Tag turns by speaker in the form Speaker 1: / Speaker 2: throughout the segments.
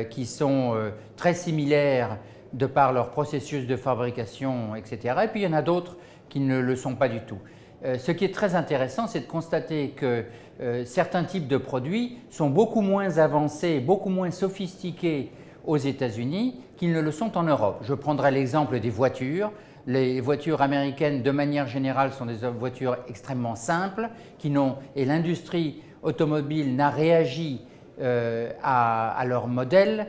Speaker 1: qui sont très similaires de par leur processus de fabrication, etc. Et puis il y en a d'autres qui ne le sont pas du tout. Ce qui est très intéressant, c'est de constater que certains types de produits sont beaucoup moins avancés, beaucoup moins sophistiqués aux États-Unis qu'ils ne le sont en Europe. Je prendrai l'exemple des voitures. Les voitures américaines, de manière générale, sont des voitures extrêmement simples et l'industrie automobile n'a réagi à leur modèle,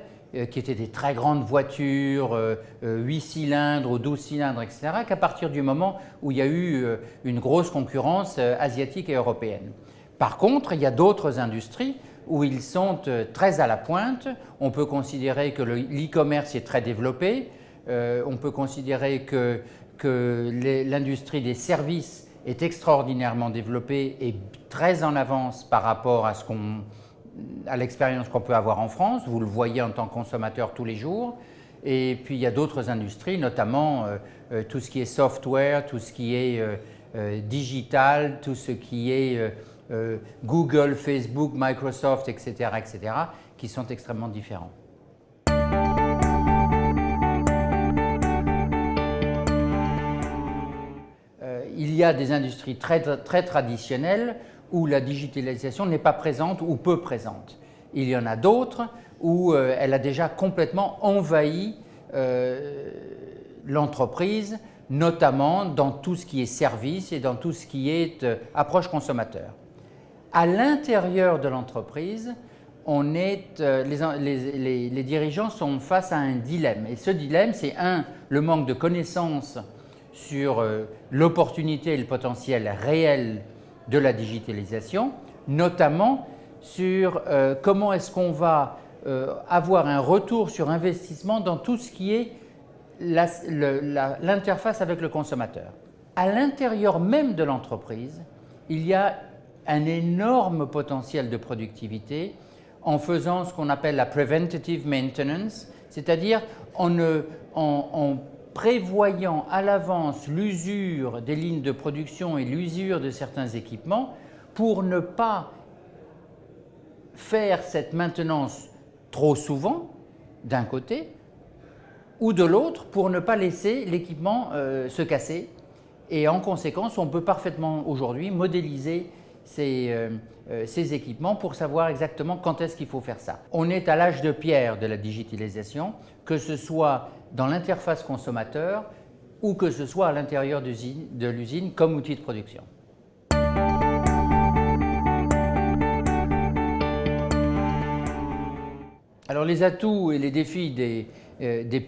Speaker 1: qui étaient des très grandes voitures, 8 cylindres ou 12 cylindres, etc., qu'à partir du moment où il y a eu une grosse concurrence asiatique et européenne. Par contre, il y a d'autres industries où ils sont très à la pointe. On peut considérer que l'e-commerce est très développé. On peut considérer que l'industrie des services est extraordinairement développée et très en avance par rapport à l'expérience qu'on peut avoir en France. Vous le voyez en tant que consommateur tous les jours. Et puis il y a d'autres industries, notamment tout ce qui est software, tout ce qui est digital, tout ce qui est Google, Facebook, Microsoft, etc., qui sont extrêmement différents. Il y a des industries très traditionnelles où la digitalisation n'est pas présente ou peu présente. Il y en a d'autres où elle a déjà complètement envahi l'entreprise, notamment dans tout ce qui est service et dans tout ce qui est approche consommateur. À l'intérieur de l'entreprise, les dirigeants sont face à un dilemme. Et ce dilemme, c'est le manque de connaissances sur l'opportunité et le potentiel réel de la digitalisation, notamment sur comment est-ce qu'on va avoir un retour sur investissement dans tout ce qui est l'interface avec le consommateur. À l'intérieur même de l'entreprise, il y a un énorme potentiel de productivité en faisant ce qu'on appelle la preventative maintenance, c'est-à-dire en prévoyant à l'avance l'usure des lignes de production et l'usure de certains équipements pour ne pas faire cette maintenance trop souvent, d'un côté, ou de l'autre, pour ne pas laisser l'équipement se casser. Et en conséquence, on peut parfaitement aujourd'hui modéliser ces équipements pour savoir exactement quand est-ce qu'il faut faire ça. On est à l'âge de pierre de la digitalisation, que ce soit dans l'interface consommateur ou que ce soit à l'intérieur de l'usine comme outil de production. Alors les atouts et les défis des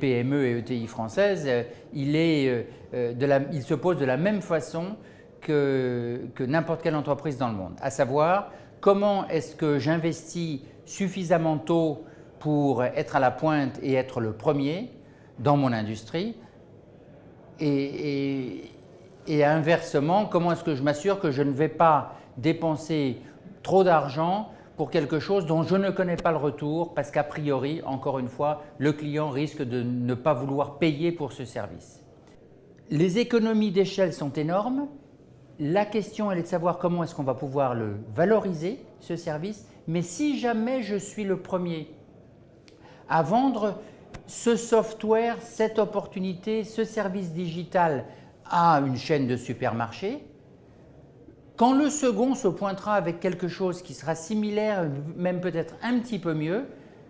Speaker 1: PME et ETI françaises, ils se posent de la même façon que n'importe quelle entreprise dans le monde, à savoir comment est-ce que j'investis suffisamment tôt pour être à la pointe et être le premier dans mon industrie et inversement, comment est-ce que je m'assure que je ne vais pas dépenser trop d'argent pour quelque chose dont je ne connais pas le retour parce qu'a priori, encore une fois, le client risque de ne pas vouloir payer pour ce service. Les économies d'échelle sont énormes. La question, elle est de savoir comment est-ce qu'on va pouvoir le valoriser, ce service, mais si jamais je suis le premier à vendre ce software, cette opportunité, ce service digital à une chaîne de supermarchés, quand le second se pointera avec quelque chose qui sera similaire, même peut-être un petit peu mieux,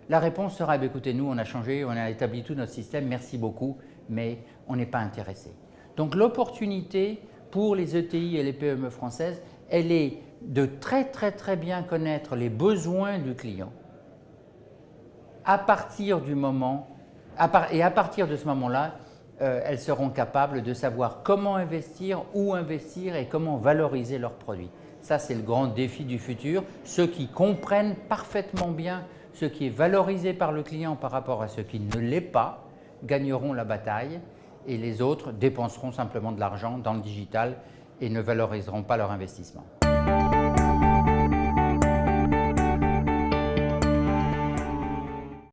Speaker 1: la réponse sera « écoutez, nous on a changé, on a établi tout notre système, merci beaucoup, mais on n'est pas intéressé ». Donc l'opportunité pour les ETI et les PME françaises, elle est de très bien connaître les besoins du client à partir de ce moment-là, elles seront capables de savoir comment investir, où investir et comment valoriser leurs produits. Ça, c'est le grand défi du futur. Ceux qui comprennent parfaitement bien ce qui est valorisé par le client par rapport à ce qui ne l'est pas, gagneront la bataille et les autres dépenseront simplement de l'argent dans le digital et ne valoriseront pas leur investissement.